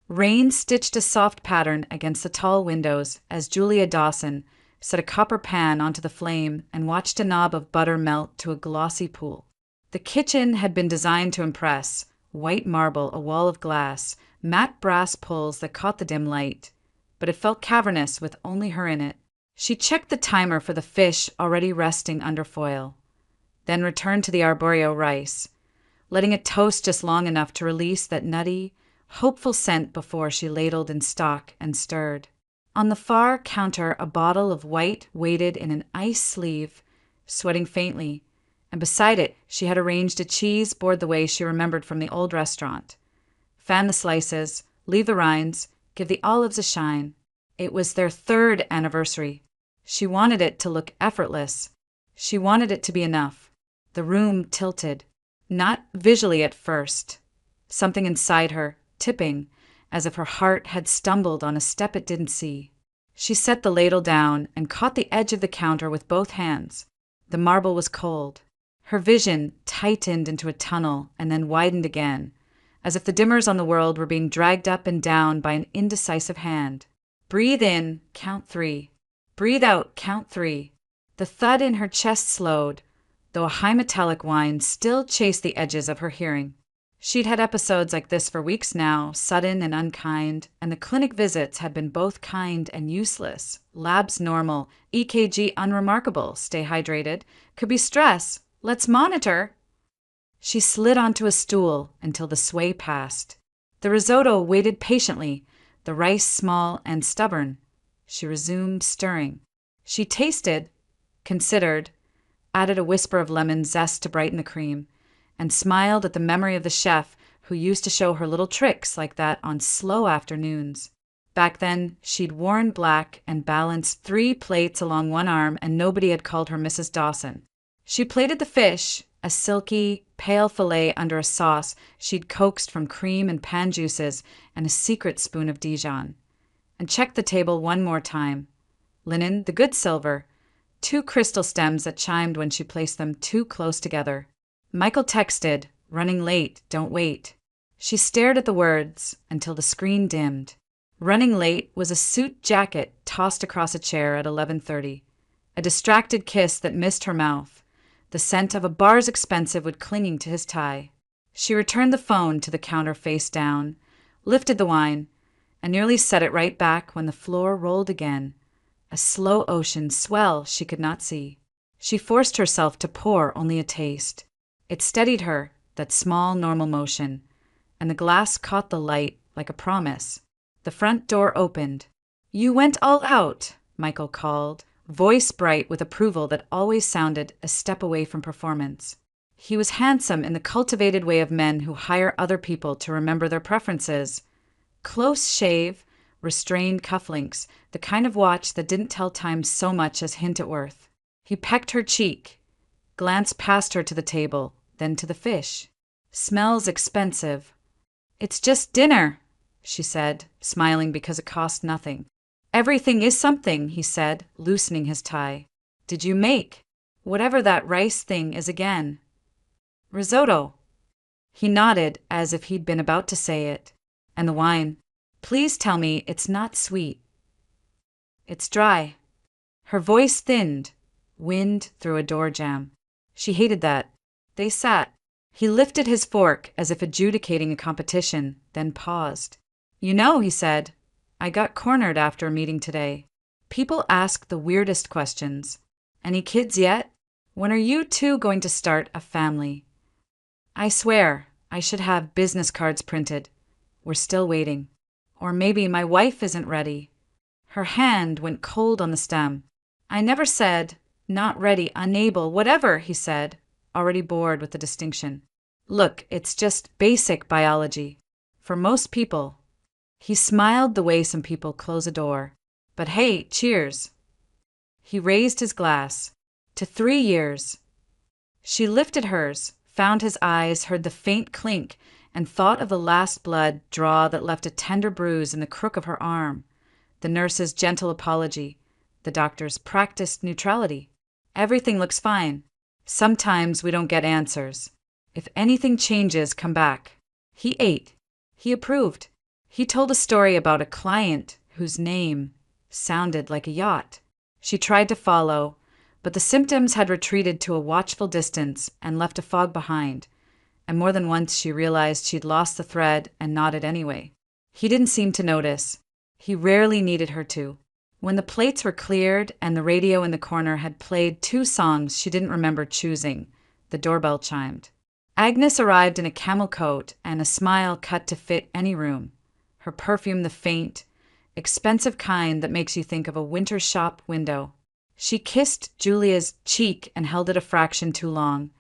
Rain stitched a soft pattern against the tall windows as Julia Dawson set a copper pan onto the flame and watched a knob of butter melt to a glossy pool. The kitchen had been designed to impress: white marble, a wall of glass, matte brass pulls that caught the dim light. But it felt cavernous with only her in it. She checked the timer for the fish already resting under foil, then returned to the arborio rice, letting it toast just long enough to release that nutty, hopeful scent before she ladled in stock and stirred. On the far counter, a bottle of white waited in an ice sleeve, sweating faintly, and beside it she had arranged a cheese board the way she remembered from the old restaurant. Fan the slices, leave the rinds, give the olives a shine. It was their 3rd anniversary. She wanted it to look effortless. She wanted it to be enough. The room tilted, not visually at first. Something inside her, tipping, as if her heart had stumbled on a step it didn't see. She set the ladle down and caught the edge of the counter with both hands. The marble was cold. Her vision tightened into a tunnel and then widened again, as if the dimmers on the world were being dragged up and down by an indecisive hand. Breathe in, count 3. Breathe out, count 3. The thud in her chest slowed, though a high metallic whine still chased the edges of her hearing. She'd had episodes like this for weeks now, sudden and unkind, and the clinic visits had been both kind and useless. Labs normal, EKG unremarkable, stay hydrated. Could be stress, let's monitor. She slid onto a stool until the sway passed. The risotto waited patiently, the rice small and stubborn. She resumed stirring. She tasted, considered, added a whisper of lemon zest to brighten the cream, and smiled at the memory of the chef who used to show her little tricks like that on slow afternoons. Back then, she'd worn black and balanced 3 plates along one arm, and nobody had called her Mrs. Dawson. She plated the fish, a silky, pale fillet under a sauce she'd coaxed from cream and pan juices and a secret spoon of Dijon, and checked the table one more time. Linen, the good silver, 2 crystal stems that chimed when she placed them too close together. Michael texted, "Running late, don't wait." She stared at the words until the screen dimmed. Running late was a suit jacket tossed across a chair at 11:30, a distracted kiss that missed her mouth, the scent of a bar's expensive wood clinging to his tie. She returned the phone to the counter face down, lifted the wine, and nearly set it right back when the floor rolled again, a slow ocean swell she could not see. She forced herself to pour only a taste. It steadied her, that small, normal motion, and the glass caught the light like a promise. The front door opened. "You went all out," Michael called, voice bright with approval that always sounded a step away from performance. He was handsome in the cultivated way of men who hire other people to remember their preferences. Close shave, restrained cufflinks, the kind of watch that didn't tell time so much as hint at worth. He pecked her cheek, glanced past her to the table, then to the fish. "Smells expensive." "It's just dinner," she said, smiling because it cost nothing. "Everything is something," he said, loosening his tie. "Did you make whatever that rice thing is again?" "Risotto." He nodded as if he'd been about to say it. "And the wine. Please tell me it's not sweet." "It's dry." Her voice thinned, wind through a door jamb. She hated that. They sat. He lifted his fork as if adjudicating a competition, then paused. "You know," he said, "I got cornered after a meeting today. People ask the weirdest questions. Any kids yet? When are you two going to start a family? I swear, I should have business cards printed. We're still waiting. Or maybe my wife isn't ready." Her hand went cold on the stem. "I never said, not ready, unable, whatever," he said, already bored with the distinction. "Look, it's just basic biology. For most people." He smiled the way some people close a door. "But hey, cheers." He raised his glass. "To 3 years." She lifted hers, found his eyes, heard the faint clink, and thought of the last blood draw that left a tender bruise in the crook of her arm, the nurse's gentle apology, the doctor's practiced neutrality. "Everything looks fine. Sometimes we don't get answers. If anything changes, come back." He ate. He approved. He told a story about a client whose name sounded like a yacht. She tried to follow, but the symptoms had retreated to a watchful distance and left a fog behind, and more than once she realized she'd lost the thread and nodded anyway. He didn't seem to notice. He rarely needed her to. When the plates were cleared and the radio in the corner had played 2 songs she didn't remember choosing, the doorbell chimed. Agnes arrived in a camel coat and a smile cut to fit any room. Her perfume the faint, expensive kind that makes you think of a winter shop window. She kissed Julia's cheek and held it a fraction too long,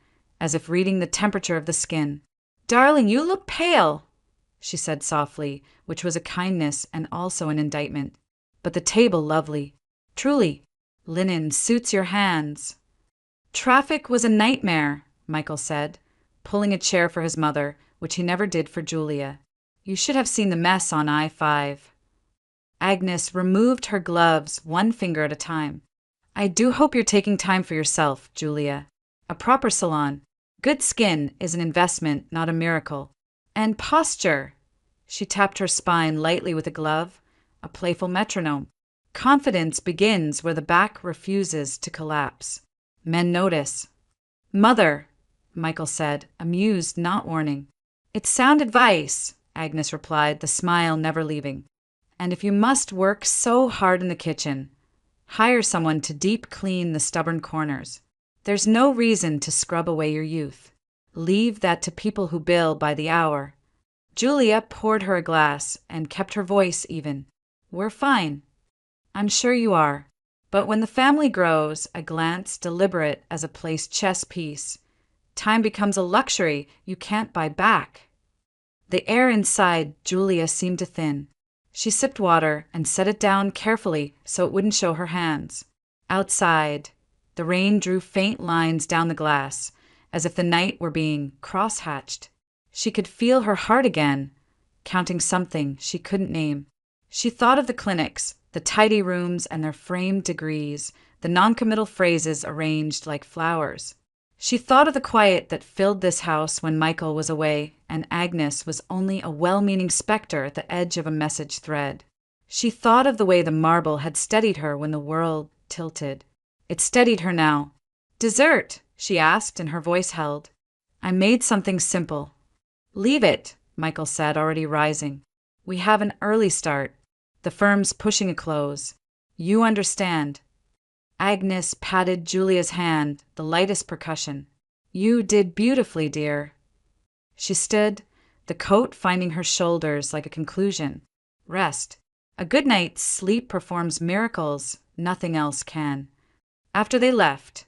as if reading the temperature of the skin. "Darling, you look pale," she said softly, which was a kindness and also an indictment. "But the table lovely. Truly, linen suits your hands." "Traffic was a nightmare," Michael said, pulling a chair for his mother, which he never did for Julia. "You should have seen the mess on I-5. Agnes removed her gloves 1 finger at a time. "I do hope you're taking time for yourself, Julia. A proper salon. Good skin is an investment, not a miracle. And posture." She tapped her spine lightly with a glove, a playful metronome. "Confidence begins where the back refuses to collapse. Men notice." "Mother," Michael said, amused, not warning. "It's sound advice," Agnes replied, the smile never leaving. "And if you must work so hard in the kitchen, hire someone to deep clean the stubborn corners. There's no reason to scrub away your youth. Leave that to people who bill by the hour." Julia poured her a glass and kept her voice even. "We're fine." "I'm sure you are. But when the family grows, a glance deliberate as a placed chess piece, time becomes a luxury you can't buy back." The air inside Julia seemed to thin. She sipped water and set it down carefully so it wouldn't show her hands. Outside, the rain drew faint lines down the glass, as if the night were being cross-hatched. She could feel her heart again, counting something she couldn't name. She thought of the clinics, the tidy rooms and their framed degrees, the noncommittal phrases arranged like flowers. She thought of the quiet that filled this house when Michael was away and Agnes was only a well-meaning specter at the edge of a message thread. She thought of the way the marble had steadied her when the world tilted. It steadied her now. "Dessert?" she asked, and her voice held. "I made something simple." "Leave it," Michael said, already rising. "We have an early start. The firm's pushing a close. You understand." Agnes patted Julia's hand, the lightest percussion. "You did beautifully, dear." She stood, the coat finding her shoulders like a conclusion. Rest. A good night's sleep performs miracles nothing else can. After they left,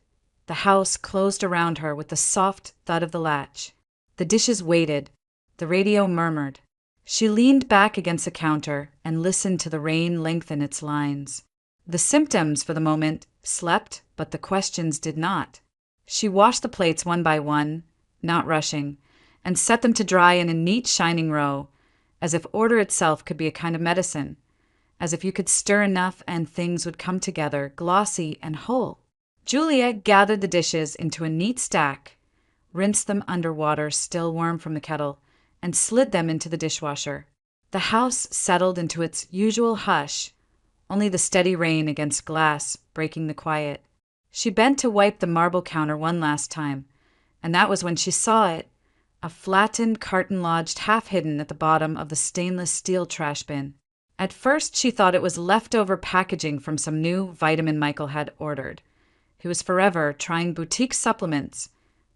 the house closed around her with the soft thud of the latch. The dishes waited. The radio murmured. She leaned back against the counter and listened to the rain lengthen its lines. The symptoms, for the moment, slept, but the questions did not. She washed the plates 1 by 1, not rushing, and set them to dry in a neat shining row, as if order itself could be a kind of medicine, as if you could stir enough and things would come together, glossy and whole. Julia gathered the dishes into a neat stack, rinsed them under water still warm from the kettle, and slid them into the dishwasher. The house settled into its usual hush, only the steady rain against glass breaking the quiet. She bent to wipe the marble counter one last time, and that was when she saw it, a flattened carton lodged half hidden at the bottom of the stainless steel trash bin. At first she thought it was leftover packaging from some new vitamin Michael had ordered. He was forever trying boutique supplements,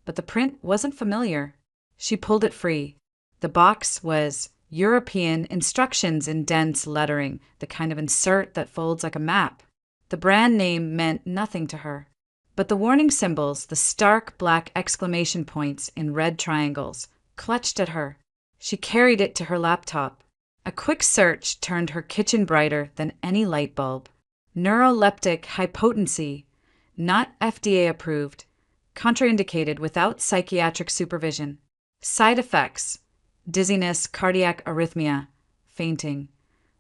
but the print wasn't familiar. She pulled it free. The box was European instructions in dense lettering, the kind of insert that folds like a map. The brand name meant nothing to her. But the warning symbols, the stark black exclamation points in red triangles, clutched at her. She carried it to her laptop. A quick search turned her kitchen brighter than any light bulb. Neuroleptic hypotency, not FDA approved, contraindicated without psychiatric supervision. Side effects: dizziness, cardiac arrhythmia, fainting,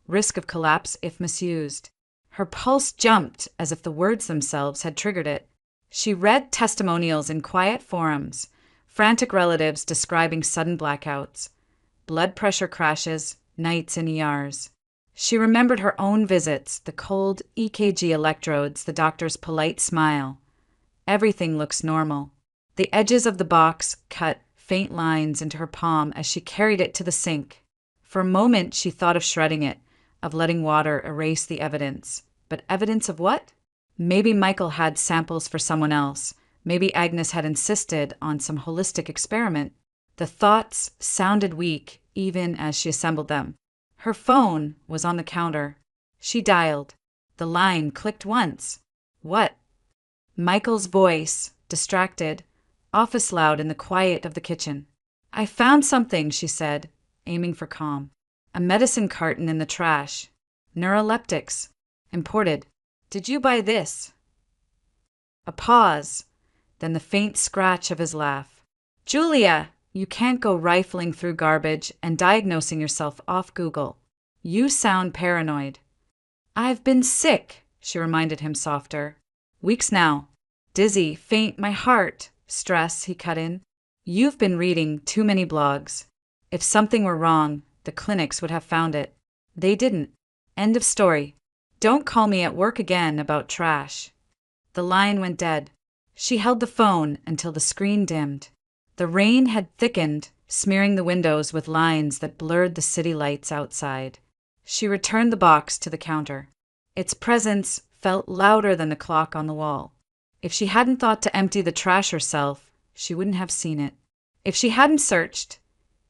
risk of collapse if misused. Her pulse jumped as if the words themselves had triggered it. She read testimonials in quiet forums, frantic relatives describing sudden blackouts, blood pressure crashes, nights in ERs. She remembered her own visits, the cold EKG electrodes, the doctor's polite smile. Everything looks normal. The edges of the box cut faint lines into her palm as she carried it to the sink. For a moment, she thought of shredding it, of letting water erase the evidence. But evidence of what? Maybe Michael had samples for someone else. Maybe Agnes had insisted on some holistic experiment. The thoughts sounded weak, even as she assembled them. Her phone was on the counter. She dialed. The line clicked once. What? Michael's voice, distracted, office loud in the quiet of the kitchen. I found something, she said, aiming for calm. A medicine carton in the trash. Neuroleptics. Imported. Did you buy this? A pause, then the faint scratch of his laugh. Julia, you can't go rifling through garbage and diagnosing yourself off Google. You sound paranoid. I've been sick, she reminded him softer. Weeks now. Dizzy, faint, my heart. Stress, he cut in. You've been reading too many blogs. If something were wrong, the clinics would have found it. They didn't. End of story. Don't call me at work again about trash. The line went dead. She held the phone until the screen dimmed. The rain had thickened, smearing the windows with lines that blurred the city lights outside. She returned the box to the counter. Its presence felt louder than the clock on the wall. If she hadn't thought to empty the trash herself, she wouldn't have seen it. If she hadn't searched,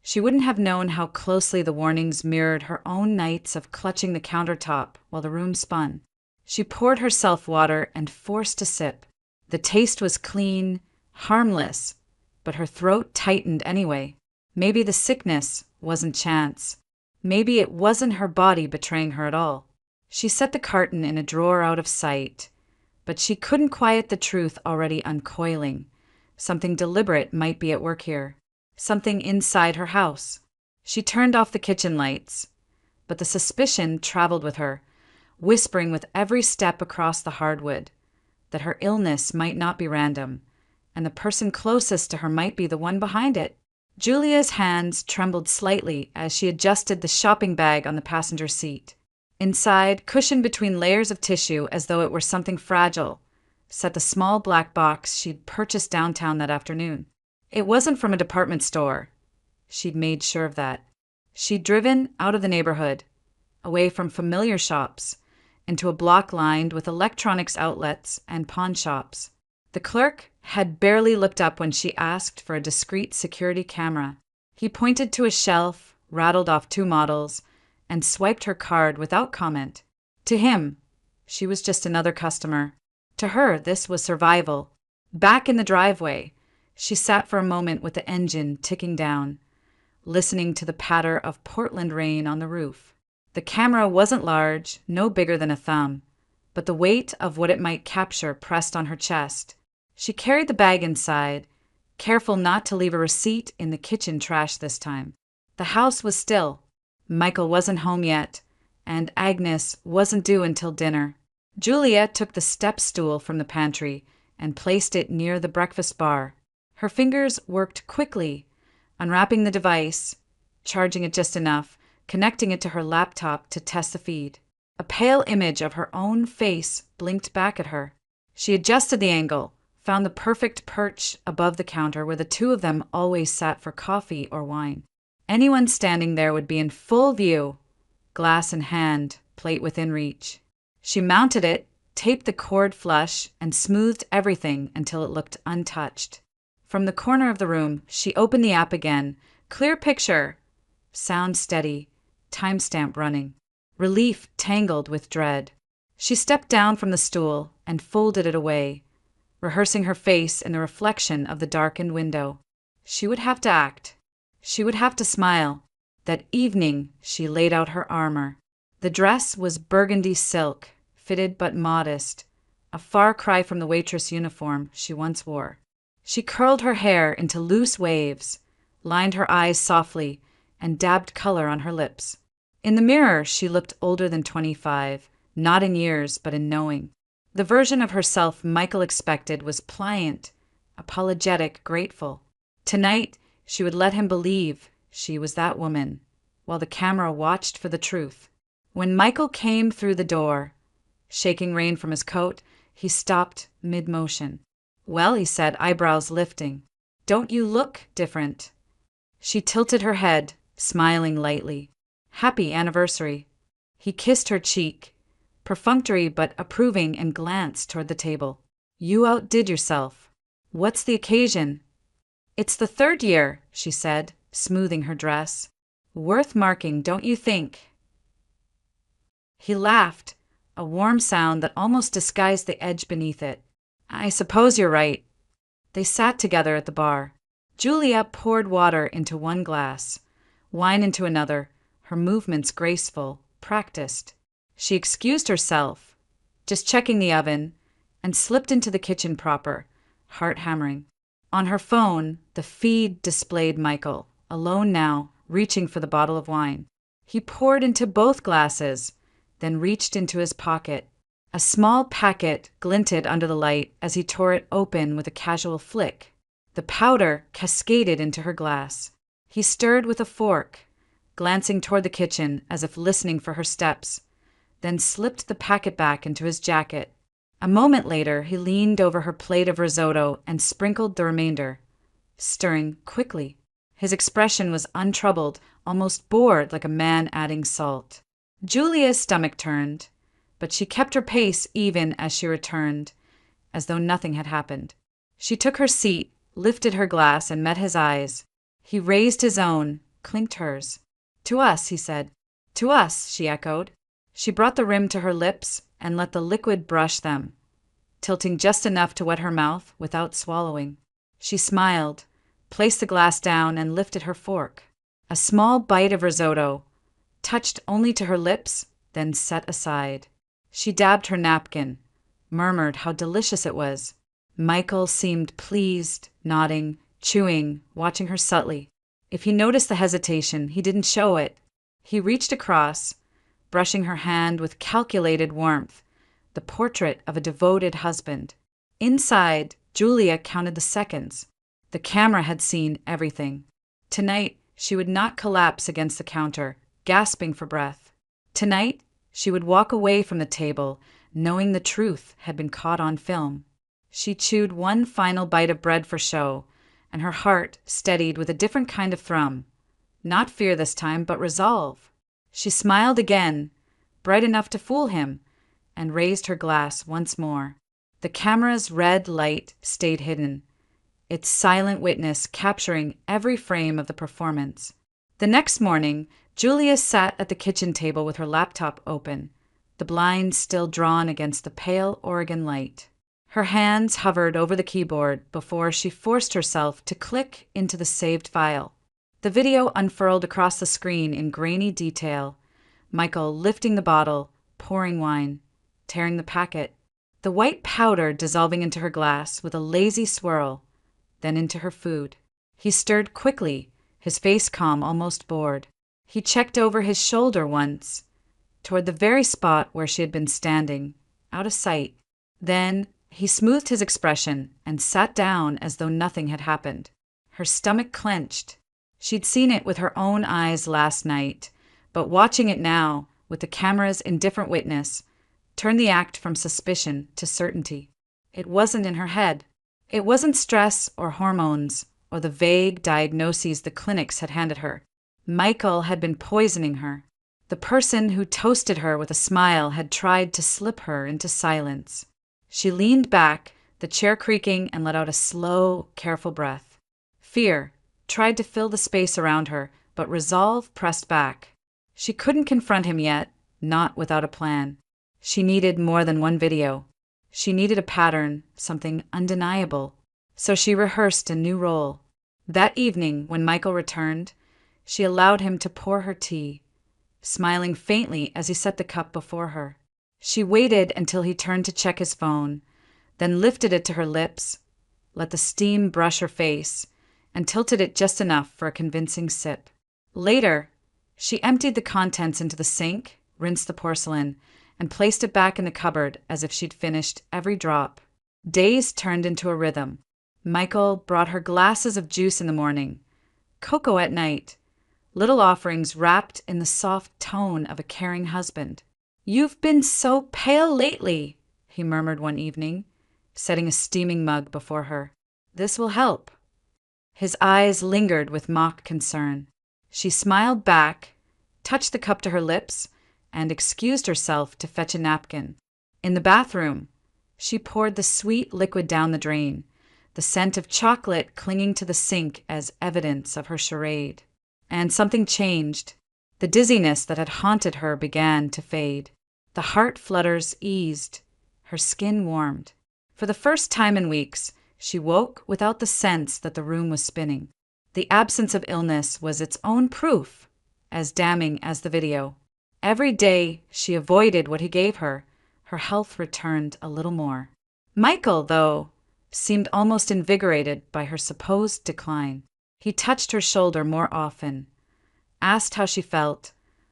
she wouldn't have known how closely the warnings mirrored her own nights of clutching the countertop while the room spun. She poured herself water and forced a sip. The taste was clean, harmless, but her throat tightened anyway. Maybe the sickness wasn't chance. Maybe it wasn't her body betraying her at all. She set the carton in a drawer out of sight, but she couldn't quiet the truth already uncoiling. Something deliberate might be at work here. Something inside her house. She turned off the kitchen lights, but the suspicion traveled with her, whispering with every step across the hardwood that her illness might not be random, and the person closest to her might be the one behind it. Julia's hands trembled slightly as she adjusted the shopping bag on the passenger seat. Inside, cushioned between layers of tissue as though it were something fragile, sat the small black box she'd purchased downtown that afternoon. It wasn't from a department store. She'd made sure of that. She'd driven out of the neighborhood, away from familiar shops, into a block lined with electronics outlets and pawn shops. The clerk had barely looked up when she asked for a discreet security camera. He pointed to a shelf, rattled off 2 models, and swiped her card without comment. To him, she was just another customer. To her, this was survival. Back in the driveway, she sat for a moment with the engine ticking down, listening to the patter of Portland rain on the roof. The camera wasn't large, no bigger than a thumb, but the weight of what it might capture pressed on her chest. She carried the bag inside, careful not to leave a receipt in the kitchen trash this time. The house was still. Michael wasn't home yet, and Agnes wasn't due until dinner. Julia took the step stool from the pantry and placed it near the breakfast bar. Her fingers worked quickly, unwrapping the device, charging it just enough, connecting it to her laptop to test the feed. A pale image of her own face blinked back at her. She adjusted the angle, found the perfect perch above the counter where the 2 of them always sat for coffee or wine. Anyone standing there would be in full view, glass in hand, plate within reach. She mounted it, taped the cord flush, and smoothed everything until it looked untouched. From the corner of the room, she opened the app again. Clear picture. Sound steady. Timestamp running. Relief tangled with dread. She stepped down from the stool and folded it away, rehearsing her face in the reflection of the darkened window. She would have to act. She would have to smile. That evening, she laid out her armor. The dress was burgundy silk, fitted but modest, a far cry from the waitress uniform she once wore. She curled her hair into loose waves, lined her eyes softly, and dabbed color on her lips. In the mirror, she looked older than 25, not in years, but in knowing. The version of herself Michael expected was pliant, apologetic, grateful. Tonight, she would let him believe she was that woman, while the camera watched for the truth. When Michael came through the door, shaking rain from his coat, he stopped mid-motion. "Well," he said, eyebrows lifting, "don't you look different?" She tilted her head, smiling lightly. "Happy anniversary." He kissed her cheek, perfunctory but approving, and glanced toward the table. "You outdid yourself. What's the occasion?" "It's the 3rd year," she said, smoothing her dress. "Worth marking, don't you think?" He laughed, a warm sound that almost disguised the edge beneath it. "I suppose you're right." They sat together at the bar. Julia poured water into one glass, wine into another, her movements graceful, practiced. She excused herself, just checking the oven, and slipped into the kitchen proper, heart hammering. On her phone, the feed displayed Michael, alone now, reaching for the bottle of wine. He poured into both glasses, then reached into his pocket. A small packet glinted under the light as he tore it open with a casual flick. The powder cascaded into her glass. He stirred with a fork, glancing toward the kitchen as if listening for her steps, then slipped the packet back into his jacket. A moment later, he leaned over her plate of risotto and sprinkled the remainder, stirring quickly. His expression was untroubled, almost bored, like a man adding salt. Julia's stomach turned, but she kept her pace even as she returned, as though nothing had happened. She took her seat, lifted her glass, and met his eyes. He raised his own, clinked hers. "To us," he said. "To us," she echoed. She brought the rim to her lips and let the liquid brush them, tilting just enough to wet her mouth without swallowing. She smiled, placed the glass down, and lifted her fork. A small bite of risotto, touched only to her lips, then set aside. She dabbed her napkin, murmured how delicious it was. Michael seemed pleased, nodding, chewing, watching her subtly. If he noticed the hesitation, he didn't show it. He reached across, brushing her hand with calculated warmth, the portrait of a devoted husband. Inside, Julia counted the seconds. The camera had seen everything. Tonight, she would not collapse against the counter, gasping for breath. Tonight, she would walk away from the table, knowing the truth had been caught on film. She chewed one final bite of bread for show, and her heart steadied with a different kind of thrum. Not fear this time, but resolve. She smiled again, bright enough to fool him, and raised her glass once more. The camera's red light stayed hidden, its silent witness capturing every frame of the performance. The next morning, Julia sat at the kitchen table with her laptop open, the blinds still drawn against the pale Oregon light. Her hands hovered over the keyboard before she forced herself to click into the saved file. The video unfurled across the screen in grainy detail, Michael lifting the bottle, pouring wine, tearing the packet, the white powder dissolving into her glass with a lazy swirl, then into her food. He stirred quickly, his face calm, almost bored. He checked over his shoulder once, toward the very spot where she had been standing, out of sight. Then he smoothed his expression and sat down as though nothing had happened. Her stomach clenched. She'd seen it with her own eyes last night, but watching it now, with the camera's indifferent witness, turned the act from suspicion to certainty. It wasn't in her head. It wasn't stress or hormones or the vague diagnoses the clinics had handed her. Michael had been poisoning her. The person who toasted her with a smile had tried to slip her into silence. She leaned back, the chair creaking, and let out a slow, careful breath. Fear tried to fill the space around her, but resolve pressed back. She couldn't confront him yet, not without a plan. She needed more than one video. She needed a pattern, something undeniable. So she rehearsed a new role. That evening, when Michael returned, she allowed him to pour her tea, smiling faintly as he set the cup before her. She waited until he turned to check his phone, then lifted it to her lips, let the steam brush her face, and tilted it just enough for a convincing sip. Later, she emptied the contents into the sink, rinsed the porcelain, and placed it back in the cupboard as if she'd finished every drop. Days turned into a rhythm. Michael brought her glasses of juice in the morning, cocoa at night, little offerings wrapped in the soft tone of a caring husband. "You've been so pale lately," he murmured one evening, setting a steaming mug before her. "This will help." His eyes lingered with mock concern. She smiled back, touched the cup to her lips, and excused herself to fetch a napkin. In the bathroom, she poured the sweet liquid down the drain, the scent of chocolate clinging to the sink as evidence of her charade. And something changed. The dizziness that had haunted her began to fade. The heart flutters eased. Her skin warmed. For the first time in weeks, she woke without the sense that the room was spinning. The absence of illness was its own proof, as damning as the video. Every day she avoided what he gave her, her health returned a little more. Michael, though, seemed almost invigorated by her supposed decline. He touched her shoulder more often, asked how she felt,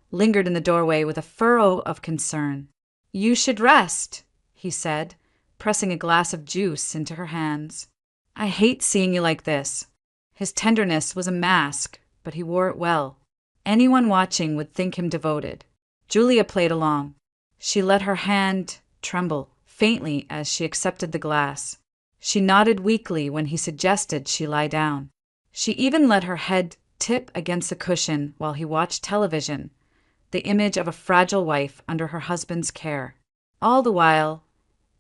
lingered in the doorway with a furrow of concern. "You should rest," he said, pressing a glass of juice into her hands. "I hate seeing you like this." His tenderness was a mask, but he wore it well. Anyone watching would think him devoted. Julia played along. She let her hand tremble faintly as she accepted the glass. She nodded weakly when he suggested she lie down. She even let her head tip against the cushion while he watched television, the image of a fragile wife under her husband's care. All the while,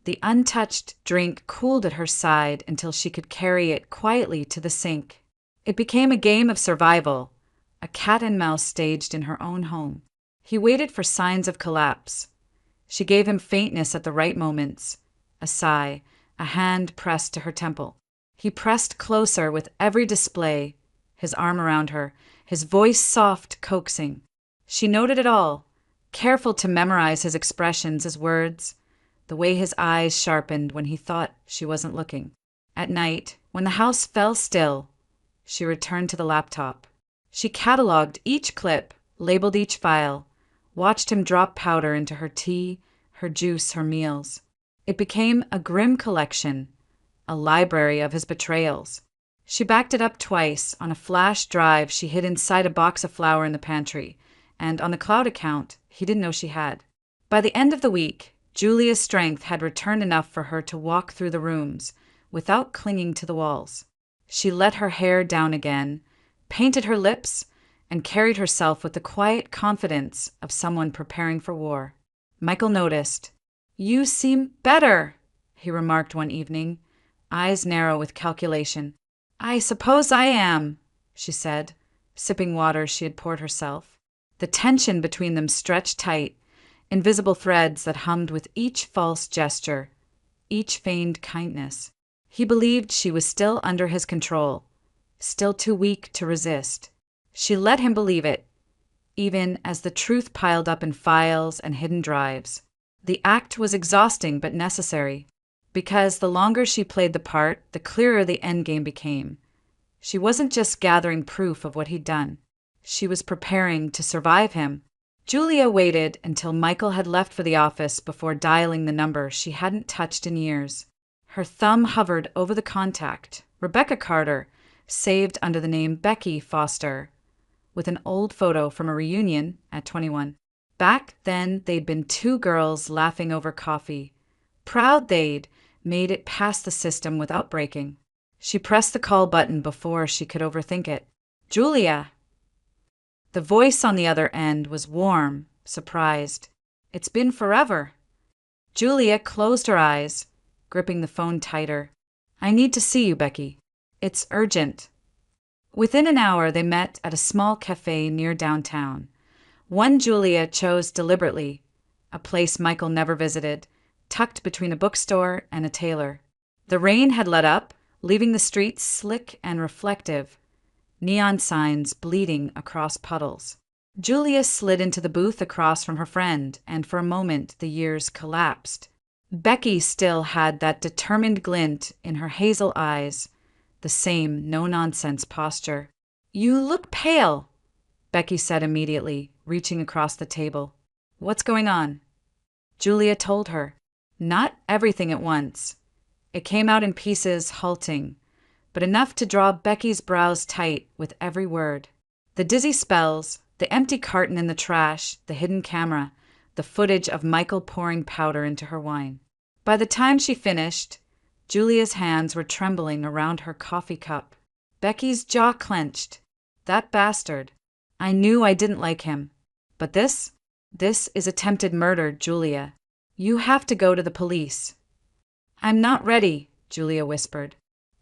the untouched drink cooled at her side until she could carry it quietly to the sink. It became a game of survival, a cat and mouse staged in her own home. He waited for signs of collapse. She gave him faintness at the right moments, a sigh, a hand pressed to her temple. He pressed closer with every display, his arm around her, his voice soft, coaxing. She noted it all, careful to memorize his expressions, his words, the way his eyes sharpened when he thought she wasn't looking. At night, when the house fell still, she returned to the laptop. She cataloged each clip, labeled each file, watched him drop powder into her tea, her juice, her meals. It became a grim collection, a library of his betrayals. She backed it up twice on a flash drive she hid inside a box of flour in the pantry, and on the cloud account he didn't know she had. By the end of the week, Julia's strength had returned enough for her to walk through the rooms without clinging to the walls. She let her hair down again, painted her lips, and carried herself with the quiet confidence of someone preparing for war. Michael noticed. "You seem better," he remarked one evening, eyes narrow with calculation. "I suppose I am," she said, sipping water she had poured herself. The tension between them stretched tight, invisible threads that hummed with each false gesture, each feigned kindness. He believed she was still under his control, still too weak to resist. She let him believe it, even as the truth piled up in files and hidden drives. The act was exhausting but necessary, because the longer she played the part, the clearer the endgame became. She wasn't just gathering proof of what he'd done. She was preparing to survive him. Julia waited until Michael had left for the office before dialing the number she hadn't touched in years. Her thumb hovered over the contact, Rebecca Carter, saved under the name Becky Foster, with an old photo from a reunion at 21. Back then, they'd been two girls laughing over coffee, proud they'd made it past the system without breaking. She pressed the call button before she could overthink it. "Julia!" The voice on the other end was warm, surprised. "It's been forever." Julia closed her eyes, gripping the phone tighter. "I need to see you, Becky. It's urgent." Within an hour, they met at a small cafe near downtown. One Julia chose deliberately, a place Michael never visited, tucked between a bookstore and a tailor. The rain had let up, leaving the streets slick and reflective, neon signs bleeding across puddles. Julia slid into the booth across from her friend, and for a moment the years collapsed. Becky still had that determined glint in her hazel eyes, the same no-nonsense posture. "You look pale," Becky said immediately, reaching across the table. "What's going on?" Julia told her. Not everything at once. It came out in pieces, halting, but enough to draw Becky's brows tight with every word. The dizzy spells, the empty carton in the trash, the hidden camera, the footage of Michael pouring powder into her wine. By the time she finished, Julia's hands were trembling around her coffee cup. Becky's jaw clenched. That bastard. I knew I didn't like him. But this is attempted murder, Julia. You have to go to the police. I'm not ready, Julia whispered.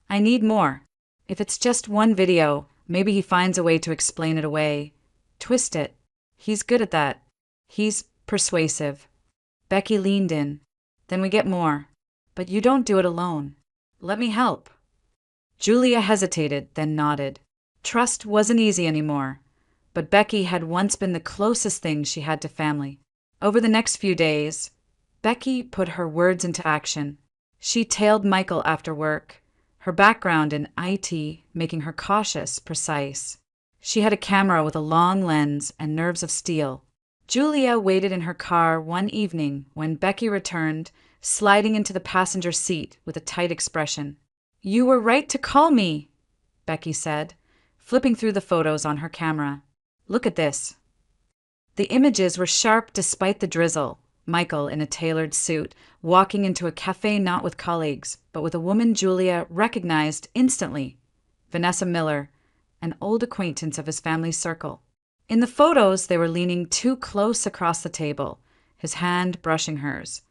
I need more. If it's just one video, maybe he finds a way to explain it away. Twist it. He's good at that. He's persuasive. Becky leaned in. Then we get more. But you don't do it alone. Let me help. Julia hesitated, then nodded. Trust wasn't easy anymore. But Becky had once been the closest thing she had to family. Over the next few days, Becky put her words into action. She tailed Michael after work, her background in IT making her cautious, precise. She had a camera with a long lens and nerves of steel. Julia waited in her car one evening when Becky returned, sliding into the passenger seat with a tight expression. You were right to call me, Becky said, flipping through the photos on her camera. Look at this. The images were sharp despite the drizzle. Michael, in a tailored suit, walking into a cafe not with colleagues, but with a woman Julia recognized instantly, Vanessa Miller, an old acquaintance of his family's circle. In the photos, they were leaning too close across the table, his hand brushing hers,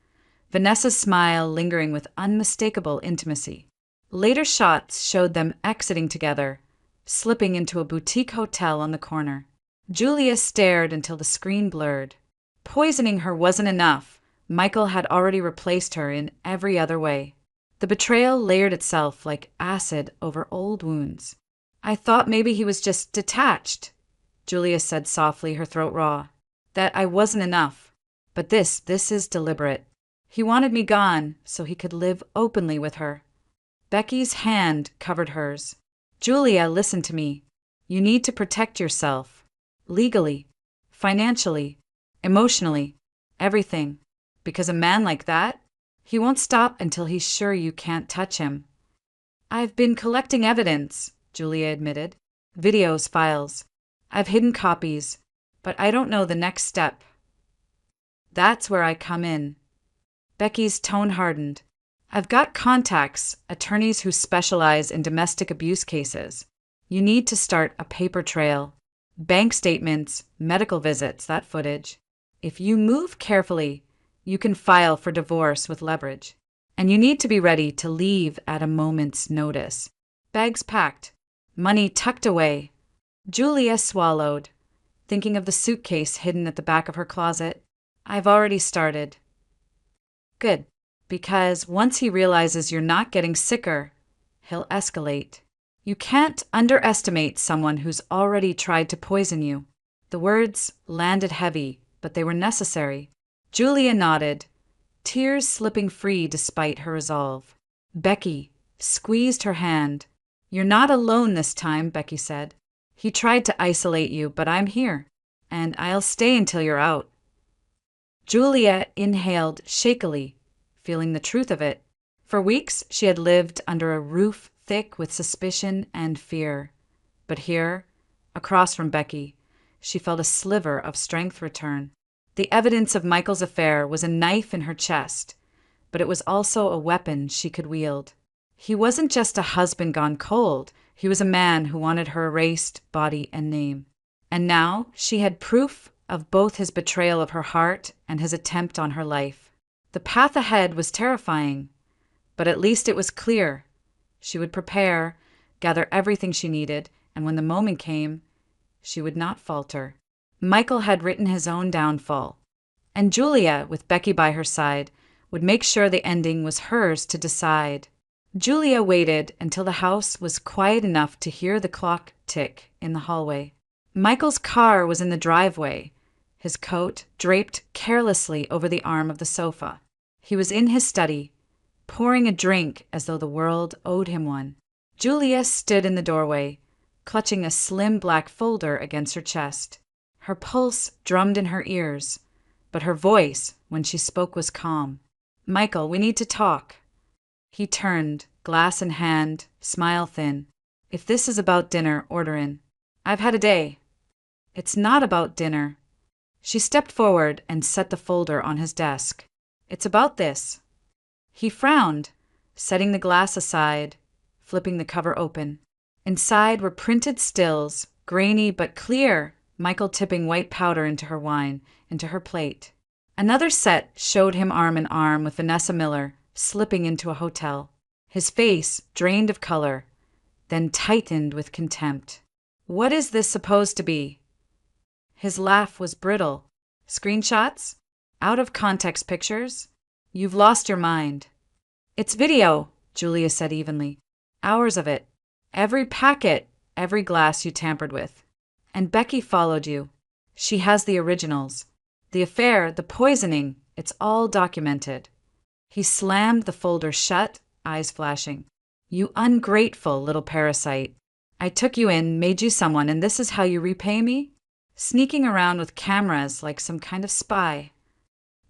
Vanessa's smile lingering with unmistakable intimacy. Later shots showed them exiting together, slipping into a boutique hotel on the corner. Julia stared until the screen blurred. Poisoning her wasn't enough. Michael had already replaced her in every other way. The betrayal layered itself like acid over old wounds. I thought maybe he was just detached, Julia said softly, her throat raw. That I wasn't enough. But this is deliberate. He wanted me gone so he could live openly with her. Becky's hand covered hers. Julia, listen to me. You need to protect yourself. Legally, financially, emotionally, everything. Because a man like that, he won't stop until he's sure you can't touch him. I've been collecting evidence, Julia admitted. Videos, files. I've hidden copies, but I don't know the next step. That's where I come in. Becky's tone hardened. I've got contacts, attorneys who specialize in domestic abuse cases. You need to start a paper trail. Bank statements, medical visits, that footage. If you move carefully, you can file for divorce with leverage. And you need to be ready to leave at a moment's notice. Bags packed, money tucked away. Julia swallowed, thinking of the suitcase hidden at the back of her closet. I've already started. Good, because once he realizes you're not getting sicker, he'll escalate. You can't underestimate someone who's already tried to poison you. The words landed heavy, but they were necessary. Julia nodded, tears slipping free despite her resolve. Becky squeezed her hand. You're not alone this time, Becky said. He tried to isolate you, but I'm here, and I'll stay until you're out. Julia inhaled shakily, feeling the truth of it. For weeks, she had lived under a roof thick with suspicion and fear. But here, across from Becky, she felt a sliver of strength return. The evidence of Michael's affair was a knife in her chest, but it was also a weapon she could wield. He wasn't just a husband gone cold. He was a man who wanted her erased, body and name. And now she had proof of both his betrayal of her heart and his attempt on her life. The path ahead was terrifying, but at least it was clear. She would prepare, gather everything she needed, and when the moment came, she would not falter. Michael had written his own downfall, and Julia, with Becky by her side, would make sure the ending was hers to decide. Julia waited until the house was quiet enough to hear the clock tick in the hallway. Michael's car was in the driveway, his coat draped carelessly over the arm of the sofa. He was in his study, pouring a drink as though the world owed him one. Julia stood in the doorway, clutching a slim black folder against her chest. Her pulse drummed in her ears, but her voice, when she spoke, was calm. Michael, we need to talk. He turned, glass in hand, smile thin. If this is about dinner, order in. I've had a day. It's not about dinner. She stepped forward and set the folder on his desk. It's about this. He frowned, setting the glass aside, flipping the cover open. Inside were printed stills, grainy but clear, Michael tipping white powder into her wine, into her plate. Another set showed him arm in arm with Vanessa Miller, slipping into a hotel. His face drained of color, then tightened with contempt. What is this supposed to be? His laugh was brittle. Screenshots? Out of context pictures? You've lost your mind. It's video, Julia said evenly. Hours of it. Every packet, every glass you tampered with. And Becky followed you. She has the originals. The affair, the poisoning, it's all documented. He slammed the folder shut, eyes flashing. You ungrateful little parasite. I took you in, made you someone, and this is how you repay me? Sneaking around with cameras like some kind of spy.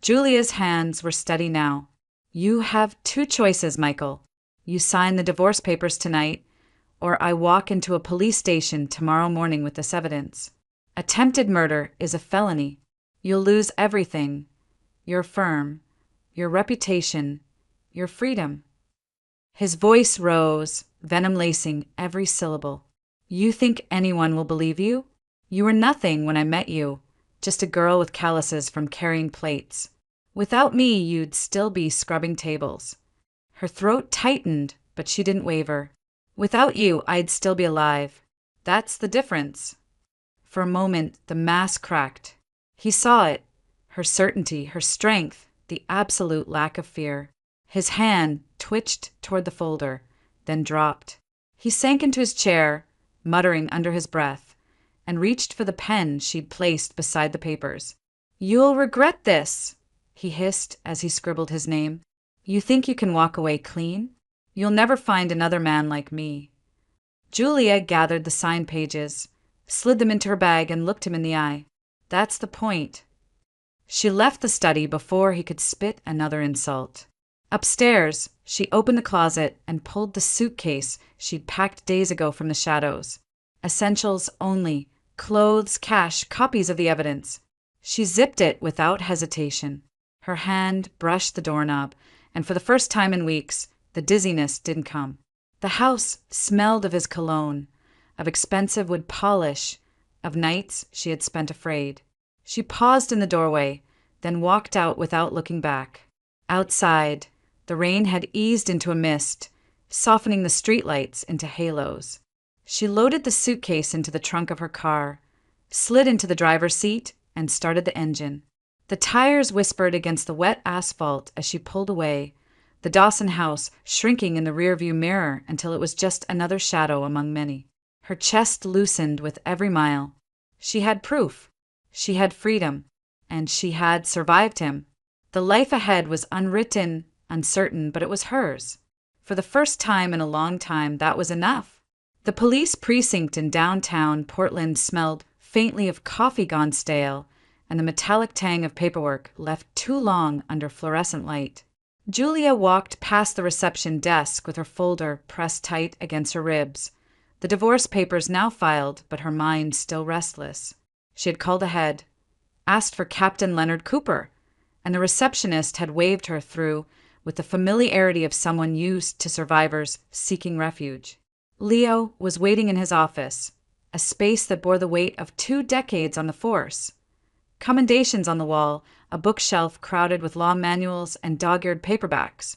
Julia's hands were steady now. You have two choices, Michael. You sign the divorce papers tonight, or I walk into a police station tomorrow morning with this evidence. Attempted murder is a felony. You'll lose everything. Your firm, your reputation, your freedom. His voice rose, venom lacing every syllable. You think anyone will believe you? You were nothing when I met you, just a girl with calluses from carrying plates. Without me, you'd still be scrubbing tables. Her throat tightened, but she didn't waver. Without you, I'd still be alive. That's the difference. For a moment, the mask cracked. He saw it, her certainty, her strength, the absolute lack of fear. His hand twitched toward the folder, then dropped. He sank into his chair, muttering under his breath, and reached for the pen she'd placed beside the papers. You'll regret this, he hissed as he scribbled his name. You think you can walk away clean? You'll never find another man like me. Julia gathered the signed pages, slid them into her bag, and looked him in the eye. That's the point. She left the study before he could spit another insult. Upstairs, she opened the closet and pulled the suitcase she'd packed days ago from the shadows. Essentials only, clothes, cash, copies of the evidence. She zipped it without hesitation. Her hand brushed the doorknob, and for the first time in weeks, the dizziness didn't come. The house smelled of his cologne, of expensive wood polish, of nights she had spent afraid. She paused in the doorway, then walked out without looking back. Outside, the rain had eased into a mist, softening the streetlights into halos. She loaded the suitcase into the trunk of her car, slid into the driver's seat, and started the engine. The tires whispered against the wet asphalt as she pulled away, the Dawson house shrinking in the rearview mirror until it was just another shadow among many. Her chest loosened with every mile. She had proof. She had freedom. And she had survived him. The life ahead was unwritten, uncertain, but it was hers. For the first time in a long time, that was enough. The police precinct in downtown Portland smelled faintly of coffee gone stale, and the metallic tang of paperwork left too long under fluorescent light. Julia walked past the reception desk with her folder pressed tight against her ribs. The divorce papers now filed, but her mind still restless. She had called ahead, asked for Captain Leonard Cooper, and the receptionist had waved her through with the familiarity of someone used to survivors seeking refuge. Leo was waiting in his office, a space that bore the weight of 2 decades on the force. Commendations on the wall, a bookshelf crowded with law manuals and dog-eared paperbacks.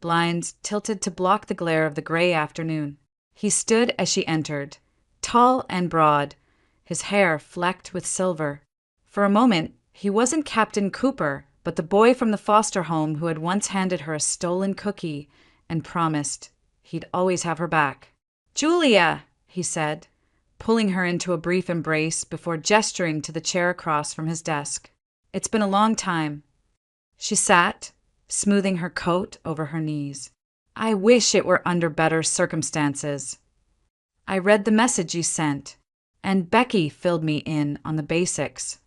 Blinds tilted to block the glare of the gray afternoon. He stood as she entered, tall and broad, his hair flecked with silver. For a moment, he wasn't Captain Cooper, but the boy from the foster home who had once handed her a stolen cookie and promised he'd always have her back. "Julia," he said, pulling her into a brief embrace before gesturing to the chair across from his desk. "It's been a long time." She sat, smoothing her coat over her knees. "I wish it were under better circumstances. I read the message you sent, and Becky filled me in on the basics."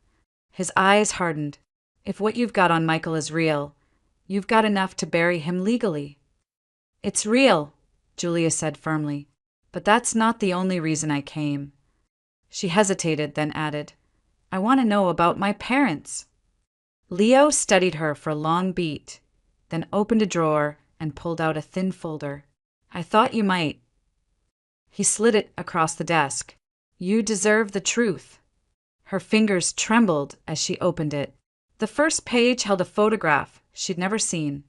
His eyes hardened. "If what you've got on Michael is real, you've got enough to bury him legally." "It's real," Julia said firmly, "but that's not the only reason I came." She hesitated, then added, I want to know about my parents. Leo studied her for a long beat, then opened a drawer and pulled out a thin folder. I thought you might. He slid it across the desk. You deserve the truth. Her fingers trembled as she opened it. The first page held a photograph she'd never seen.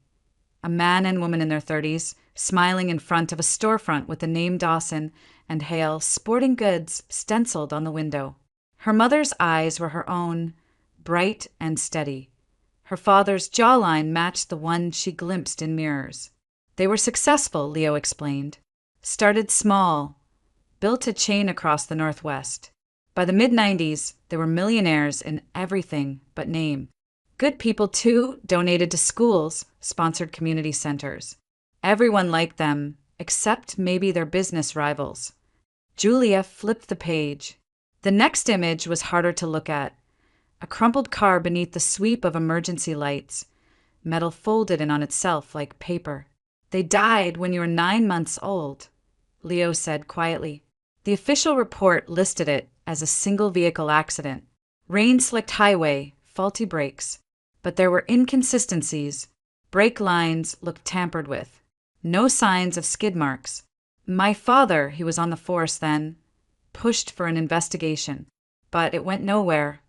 A man and woman in their 30s, smiling in front of a storefront with the name Dawson and Hale Sporting Goods stenciled on the window. Her mother's eyes were her own, bright and steady. Her father's jawline matched the one she glimpsed in mirrors. They were successful, Leo explained. Started small, built a chain across the Northwest. By the mid-90s, they were millionaires in everything but name. Good people, too, donated to schools, sponsored community centers. Everyone liked them, except maybe their business rivals. Julia flipped the page. The next image was harder to look at. A crumpled car beneath the sweep of emergency lights, metal folded in on itself like paper. They died when you were 9 months old, Leo said quietly. The official report listed it as a single-vehicle accident. Rain-slicked highway, faulty brakes. But there were inconsistencies. Brake lines looked tampered with. No signs of skid marks. My father, he was on the force then, pushed for an investigation, but it went nowhere.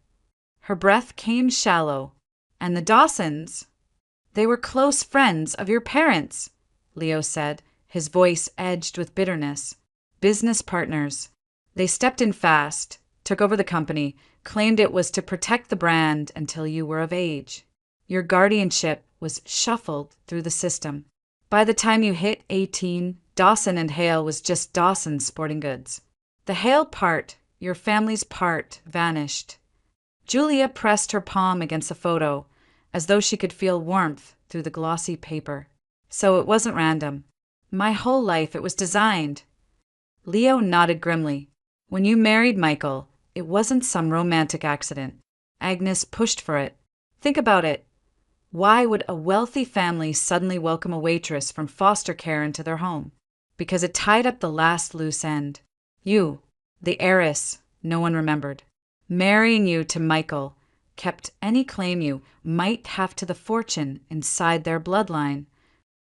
Her breath came shallow. And the Dawsons, they were close friends of your parents, Leo said, his voice edged with bitterness. Business partners. They stepped in fast, took over the company, claimed it was to protect the brand until you were of age. Your guardianship was shuffled through the system. By the time you hit 18, Dawson and Hale was just Dawson Sporting Goods. The Hale part, your family's part, vanished. Julia pressed her palm against the photo, as though she could feel warmth through the glossy paper. So it wasn't random. My whole life it was designed. Leo nodded grimly. When you married Michael, it wasn't some romantic accident. Agnes pushed for it. Think about it. Why would a wealthy family suddenly welcome a waitress from foster care into their home? Because it tied up the last loose end. You, the heiress, no one remembered. Marrying you to Michael kept any claim you might have to the fortune inside their bloodline.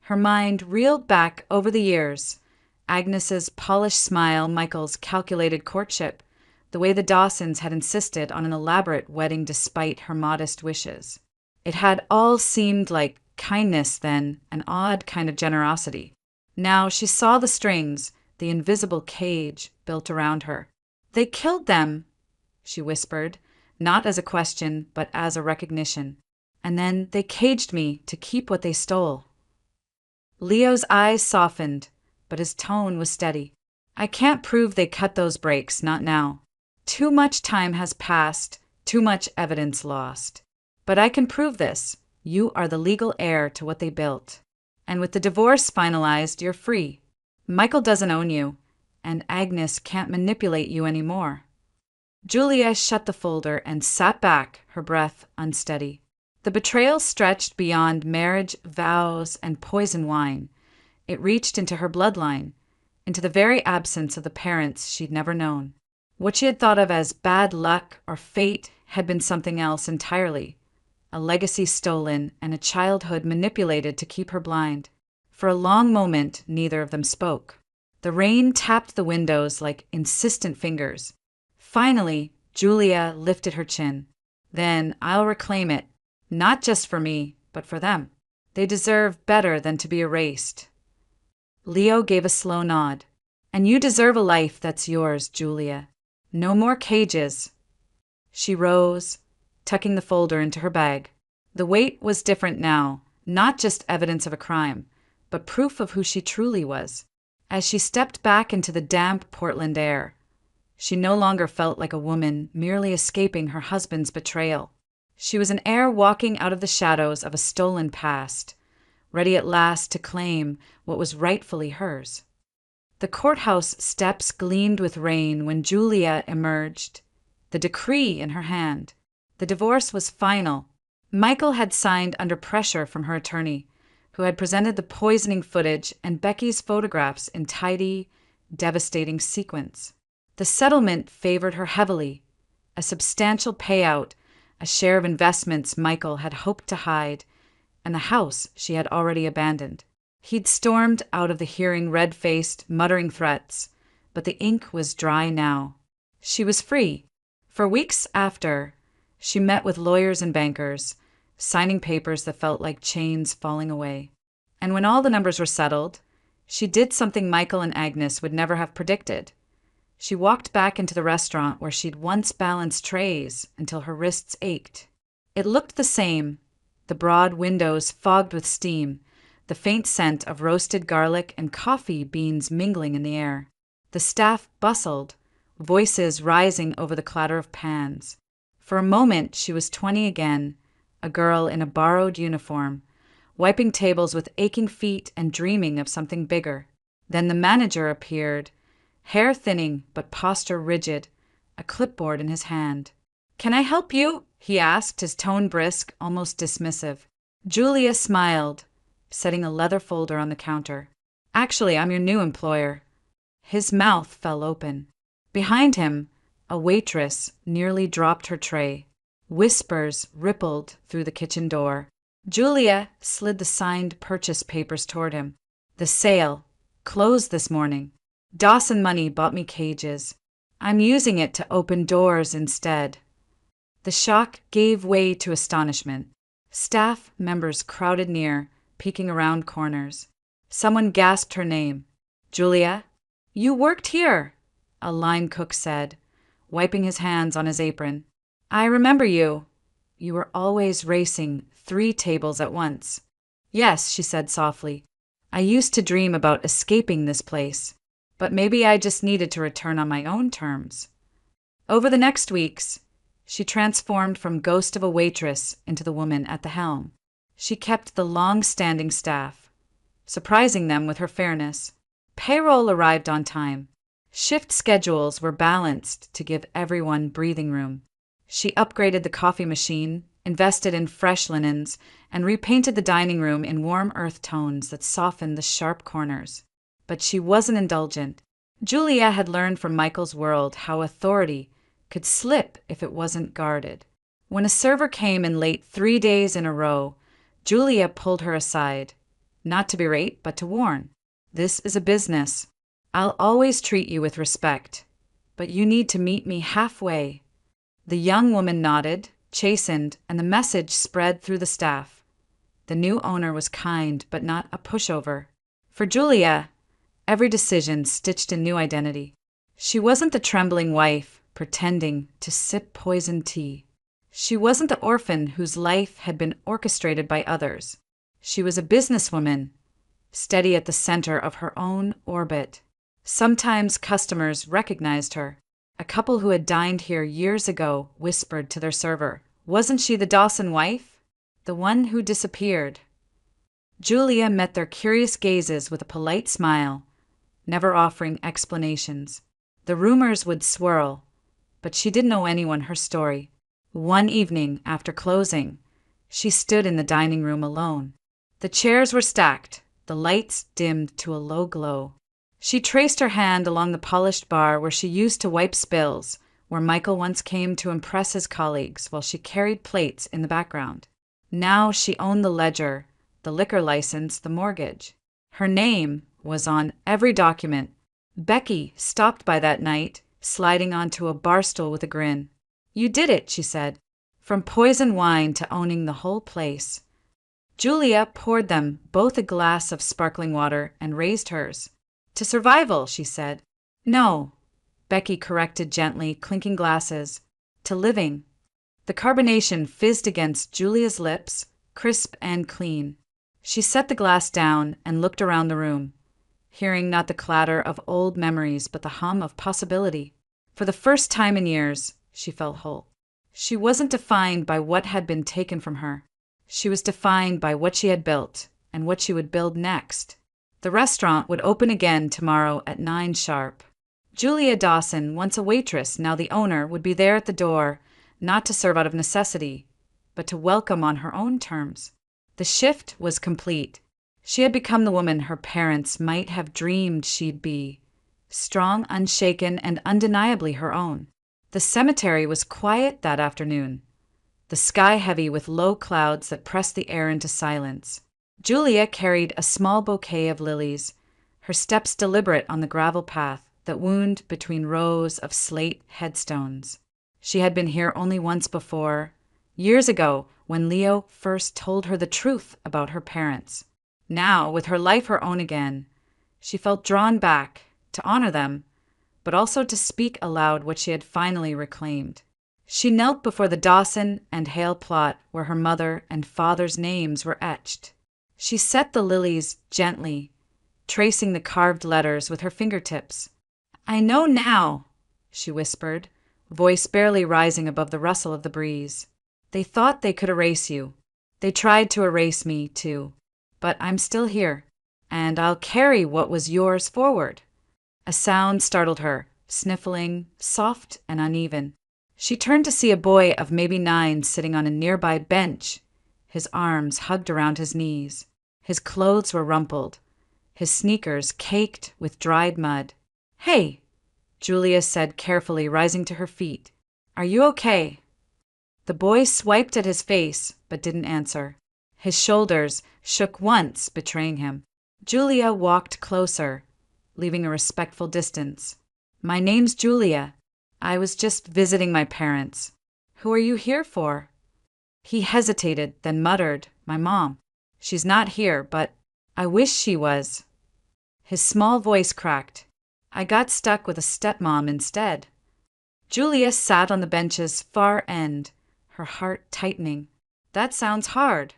Her mind reeled back over the years. Agnes's polished smile, Michael's calculated courtship, the way the Dawsons had insisted on an elaborate wedding despite her modest wishes. It had all seemed like kindness then, an odd kind of generosity. Now she saw the strings, the invisible cage built around her. They killed them, she whispered, not as a question, but as a recognition. And then they caged me to keep what they stole. Leo's eyes softened, but his tone was steady. I can't prove they cut those brakes, not now. Too much time has passed, too much evidence lost. But I can prove this. You are the legal heir to what they built. And with the divorce finalized, you're free. Michael doesn't own you, and Agnes can't manipulate you anymore. Julia shut the folder and sat back, her breath unsteady. The betrayal stretched beyond marriage, vows, and poison wine. It reached into her bloodline, into the very absence of the parents she'd never known. What she had thought of as bad luck or fate had been something else entirely. A legacy stolen and a childhood manipulated to keep her blind. For a long moment, neither of them spoke. The rain tapped the windows like insistent fingers. Finally, Julia lifted her chin. Then I'll reclaim it, not just for me, but for them. They deserve better than to be erased. Leo gave a slow nod. And you deserve a life that's yours, Julia. No more cages. She rose, tucking the folder into her bag. The weight was different now, not just evidence of a crime, but proof of who she truly was. As she stepped back into the damp Portland air, she no longer felt like a woman merely escaping her husband's betrayal. She was an heir walking out of the shadows of a stolen past, ready at last to claim what was rightfully hers. The courthouse steps gleamed with rain when Julia emerged, the decree in her hand. The divorce was final. Michael had signed under pressure from her attorney, who had presented the poisoning footage and Becky's photographs in tidy, devastating sequence. The settlement favored her heavily, a substantial payout, a share of investments Michael had hoped to hide, and the house she had already abandoned. He'd stormed out of the hearing red-faced, muttering threats, but the ink was dry now. She was free. For weeks after, she met with lawyers and bankers, signing papers that felt like chains falling away. And when all the numbers were settled, she did something Michael and Agnes would never have predicted. She walked back into the restaurant where she'd once balanced trays until her wrists ached. It looked the same, the broad windows fogged with steam, the faint scent of roasted garlic and coffee beans mingling in the air. The staff bustled, voices rising over the clatter of pans. For a moment she was 20 again, a girl in a borrowed uniform, wiping tables with aching feet and dreaming of something bigger. Then the manager appeared, hair thinning but posture rigid, a clipboard in his hand. "Can I help you?" he asked, his tone brisk, almost dismissive. Julia smiled, setting a leather folder on the counter. "Actually, I'm your new employer." His mouth fell open. Behind him, a waitress nearly dropped her tray. Whispers rippled through the kitchen door. Julia slid the signed purchase papers toward him. "The sale. Closed this morning. Dawson money bought me cages. I'm using it to open doors instead." The shock gave way to astonishment. Staff members crowded near, peeking around corners. Someone gasped her name. "Julia?" "You worked here," a line cook said, wiping his hands on his apron. "I remember you. You were always racing 3 tables at once." "Yes," she said softly. "I used to dream about escaping this place. But maybe I just needed to return on my own terms." Over the next weeks, she transformed from ghost of a waitress into the woman at the helm. She kept the long-standing staff, surprising them with her fairness. Payroll arrived on time. Shift schedules were balanced to give everyone breathing room. She upgraded the coffee machine, invested in fresh linens, and repainted the dining room in warm earth tones that softened the sharp corners. But she wasn't indulgent. Julia had learned from Michael's world how authority could slip if it wasn't guarded. When a server came in late 3 days in a row, Julia pulled her aside, not to berate, but to warn. "This is a business. I'll always treat you with respect, but you need to meet me halfway." The young woman nodded, chastened, and the message spread through the staff. The new owner was kind, but not a pushover. For Julia, every decision stitched a new identity. She wasn't the trembling wife pretending to sip poisoned tea. She wasn't the orphan whose life had been orchestrated by others. She was a businesswoman, steady at the center of her own orbit. Sometimes customers recognized her. A couple who had dined here years ago whispered to their server, "Wasn't she the Dawson wife? The one who disappeared?" Julia met their curious gazes with a polite smile, never offering explanations. The rumors would swirl, but she didn't owe anyone her story. One evening, after closing, she stood in the dining room alone. The chairs were stacked, the lights dimmed to a low glow. She traced her hand along the polished bar where she used to wipe spills, where Michael once came to impress his colleagues while she carried plates in the background. Now she owned the ledger, the liquor license, the mortgage. Her name was on every document. Becky stopped by that night, sliding onto a bar stool with a grin. "You did it," she said. "From poison wine to owning the whole place." Julia poured them both a glass of sparkling water and raised hers. "To survival," she said. "No," Becky corrected gently, clinking glasses. "To living." The carbonation fizzed against Julia's lips, crisp and clean. She set the glass down and looked around the room, hearing not the clatter of old memories but the hum of possibility. For the first time in years, she felt whole. She wasn't defined by what had been taken from her. She was defined by what she had built and what she would build next. The restaurant would open again tomorrow at 9 sharp. Julia Dawson, once a waitress, now the owner, would be there at the door, not to serve out of necessity, but to welcome on her own terms. The shift was complete. She had become the woman her parents might have dreamed she'd be. strong, unshaken, and undeniably her own. The cemetery was quiet that afternoon, the sky heavy with low clouds that pressed the air into silence. Julia carried a small bouquet of lilies, her steps deliberate on the gravel path that wound between rows of slate headstones. She had been here only once before, years ago, when Leo first told her the truth about her parents. Now, with her life her own again, she felt drawn back to honor them, but also to speak aloud what she had finally reclaimed. She knelt before the Dawson and Hale plot where her mother and father's names were etched. She set the lilies gently, tracing the carved letters with her fingertips. "I know now," she whispered, voice barely rising above the rustle of the breeze. "They thought they could erase you. They tried to erase me, too. But I'm still here, and I'll carry what was yours forward." A sound startled her, sniffling, soft and uneven. She turned to see a boy of maybe 9 sitting on a nearby bench, his arms hugged around his knees. His clothes were rumpled, his sneakers caked with dried mud. "Hey," Julia said carefully, rising to her feet. "Are you okay?" The boy swiped at his face, but didn't answer. His shoulders shook once, betraying him. Julia walked closer, leaving a respectful distance. "My name's Julia. I was just visiting my parents." "Who are you here for?" He hesitated, then muttered, "My mom. She's not here, but I wish she was." His small voice cracked. "I got stuck with a stepmom instead." Julia sat on the bench's far end, her heart tightening. "That sounds hard."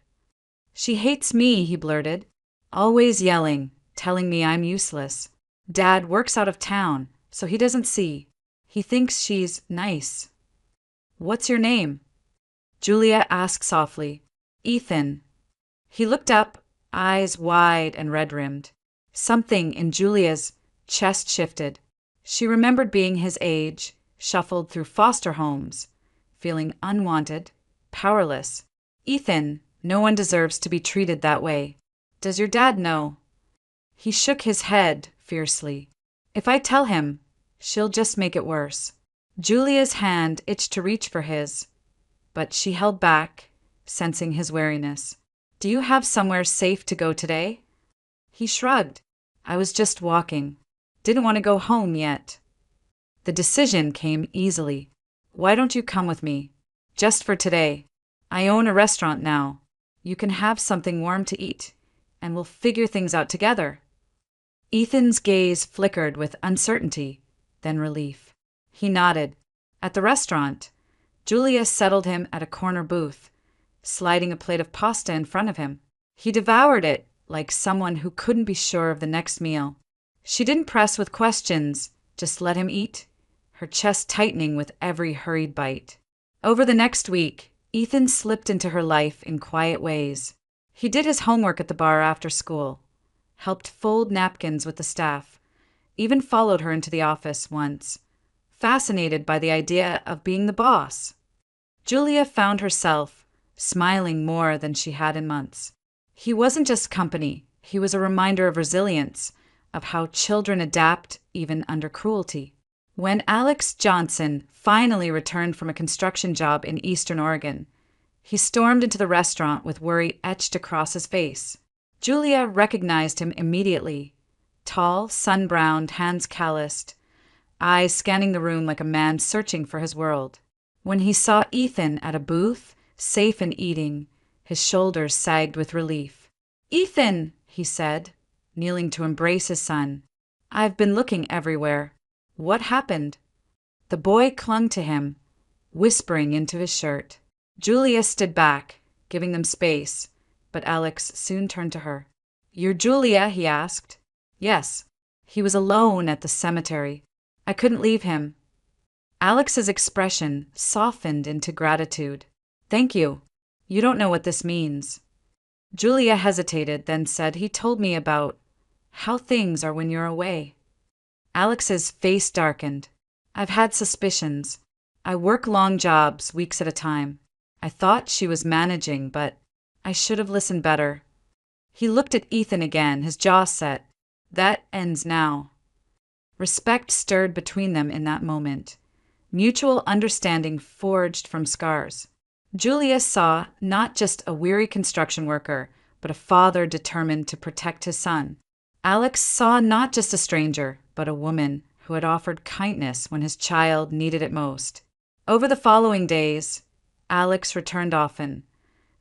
"She hates me," he blurted. "Always yelling, telling me I'm useless. Dad works out of town, so he doesn't see. He thinks she's nice." "What's your name?" Julia asked softly. "Ethan." He looked up, eyes wide and red-rimmed. Something in Julia's chest shifted. She remembered being his age, shuffled through foster homes, feeling unwanted, powerless. "Ethan, no one deserves to be treated that way. Does your dad know?" He shook his head fiercely. "If I tell him, she'll just make it worse." Julia's hand itched to reach for his, but she held back, sensing his wariness. "Do you have somewhere safe to go today?" He shrugged. "I was just walking. Didn't want to go home yet." The decision came easily. "Why don't you come with me? Just for today. I own a restaurant now. You can have something warm to eat, and we'll figure things out together." Ethan's gaze flickered with uncertainty, then relief. He nodded. At the restaurant, Julia settled him at a corner booth, sliding a plate of pasta in front of him. He devoured it like someone who couldn't be sure of the next meal. She didn't press with questions, just let him eat, her chest tightening with every hurried bite. Over the next week, Ethan slipped into her life in quiet ways. He did his homework at the bar after school, helped fold napkins with the staff, even followed her into the office once, fascinated by the idea of being the boss. Julia found herself smiling more than she had in months. He wasn't just company, he was a reminder of resilience, of how children adapt even under cruelty. When Alex Johnson finally returned from a construction job in Eastern Oregon, he stormed into the restaurant with worry etched across his face. Julia recognized him immediately. Tall, sun-browned, hands calloused, eyes scanning the room like a man searching for his world. When he saw Ethan at a booth, safe and eating, his shoulders sagged with relief. "Ethan," he said, kneeling to embrace his son. "I've been looking everywhere. What happened?" The boy clung to him, whispering into his shirt. Julia stood back, giving them space, but Alex soon turned to her. "You're Julia?" he asked. "Yes." He was alone at the cemetery. "I couldn't leave him." Alex's expression softened into gratitude. "Thank you. You don't know what this means." Julia hesitated, then said he told me about how things are when you're away. Alex's face darkened. "I've had suspicions. I work long jobs, weeks at a time. I thought she was managing, but I should have listened better." He looked at Ethan again, his jaw set. "That ends now." Respect stirred between them in that moment. Mutual understanding forged from scars. Julia saw not just a weary construction worker, but a father determined to protect his son. Alex saw not just a stranger, but a woman who had offered kindness when his child needed it most. Over the following days, Alex returned often,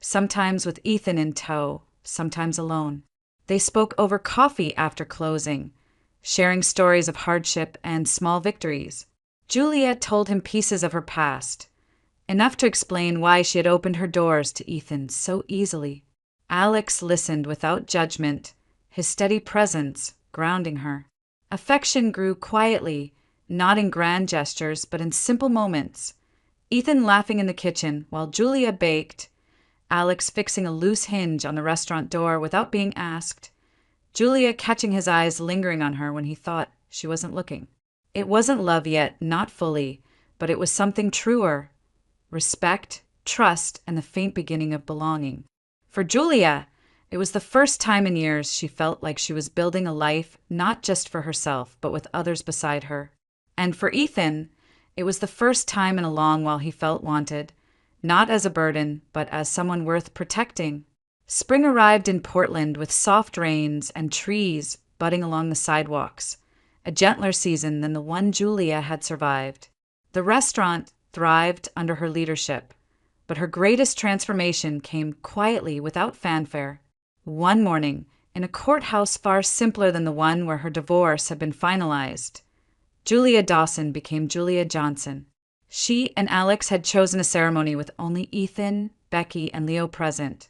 sometimes with Ethan in tow, sometimes alone. They spoke over coffee after closing, sharing stories of hardship and small victories. Julia told him pieces of her past, enough to explain why she had opened her doors to Ethan so easily. Alex listened without judgment, his steady presence grounding her. Affection grew quietly, not in grand gestures, but in simple moments. Ethan laughing in the kitchen while Julia baked, Alex fixing a loose hinge on the restaurant door without being asked, Julia catching his eyes lingering on her when he thought she wasn't looking. It wasn't love yet, not fully, but it was something truer. Respect, trust, and the faint beginning of belonging. For Julia, it was the first time in years she felt like she was building a life not just for herself, but with others beside her. And for Ethan, it was the first time in a long while he felt wanted, not as a burden, but as someone worth protecting. Spring arrived in Portland with soft rains and trees budding along the sidewalks, a gentler season than the one Julia had survived. The restaurant thrived under her leadership, but her greatest transformation came quietly without fanfare. One morning, in a courthouse far simpler than the one where her divorce had been finalized, Julia Dawson became Julia Johnson. She and Alex had chosen a ceremony with only Ethan, Becky, and Leo present,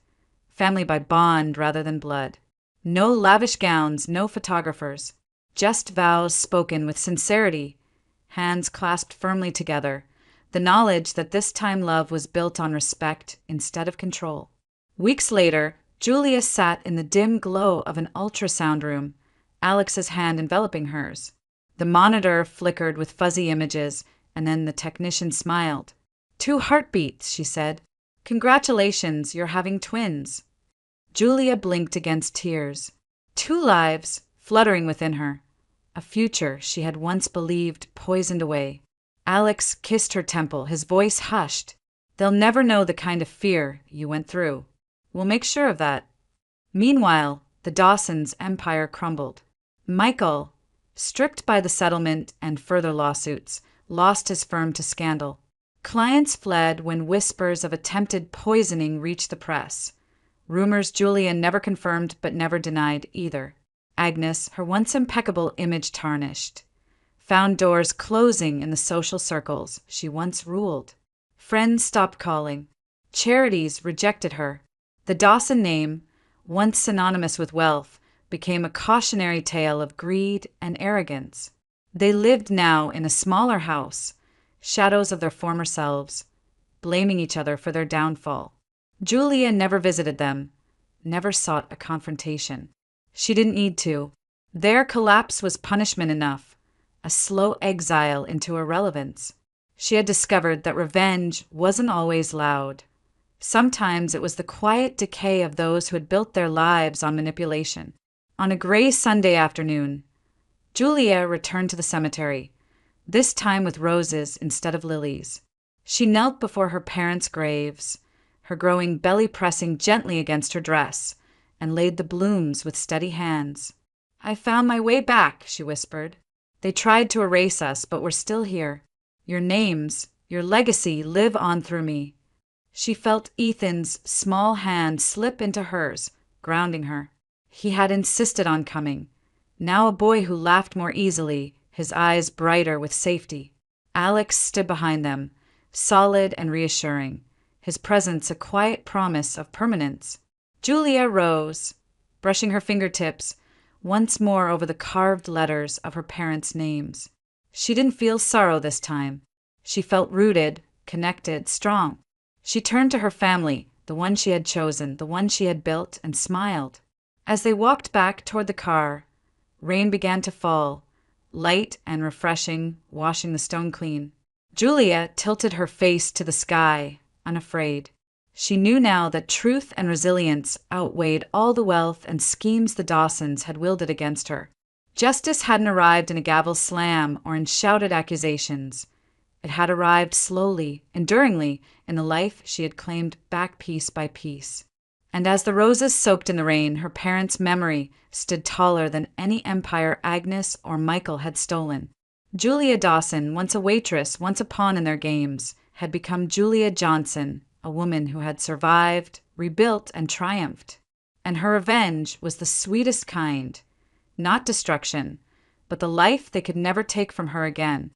family by bond rather than blood. No lavish gowns, no photographers, just vows spoken with sincerity, hands clasped firmly together, the knowledge that this time love was built on respect instead of control. Weeks later, Julia sat in the dim glow of an ultrasound room, Alex's hand enveloping hers. The monitor flickered with fuzzy images, and then the technician smiled. 2 heartbeats, she said. Congratulations, you're having twins. Julia blinked against tears. 2 lives fluttering within her. A future she had once believed poisoned away. Alex kissed her temple, his voice hushed. They'll never know the kind of fear you went through. We'll make sure of that. Meanwhile, the Dawsons' empire crumbled. Michael, stripped by the settlement and further lawsuits, lost his firm to scandal. Clients fled when whispers of attempted poisoning reached the press. Rumors Julia never confirmed but never denied either. Agnes, her once impeccable image tarnished, found doors closing in the social circles she once ruled. Friends stopped calling. Charities rejected her. The Dawson name, once synonymous with wealth, became a cautionary tale of greed and arrogance. They lived now in a smaller house, shadows of their former selves, blaming each other for their downfall. Julia never visited them, never sought a confrontation. She didn't need to. Their collapse was punishment enough, a slow exile into irrelevance. She had discovered that revenge wasn't always loud. Sometimes it was the quiet decay of those who had built their lives on manipulation. On a gray Sunday afternoon, Julia returned to the cemetery, this time with roses instead of lilies. She knelt before her parents' graves, her growing belly pressing gently against her dress, and laid the blooms with steady hands. I found my way back, she whispered. They tried to erase us, but we're still here. Your names, your legacy live on through me. She felt Ethan's small hand slip into hers, grounding her. He had insisted on coming. Now a boy who laughed more easily, his eyes brighter with safety. Alex stood behind them, solid and reassuring, his presence a quiet promise of permanence. Julia rose, brushing her fingertips once more over the carved letters of her parents' names. She didn't feel sorrow this time. She felt rooted, connected, strong. She turned to her family, the one she had chosen, the one she had built, and smiled. As they walked back toward the car, rain began to fall, light and refreshing, washing the stone clean. Julia tilted her face to the sky, unafraid. She knew now that truth and resilience outweighed all the wealth and schemes the Dawsons had wielded against her. Justice hadn't arrived in a gavel slam or in shouted accusations. It had arrived slowly, enduringly, in the life she had claimed back piece by piece. And as the roses soaked in the rain, her parents' memory stood taller than any empire Agnes or Michael had stolen. Julia Dawson, once a waitress, once a pawn in their games, had become Julia Johnson, a woman who had survived, rebuilt, and triumphed. And her revenge was the sweetest kind. Not destruction, but the life they could never take from her again.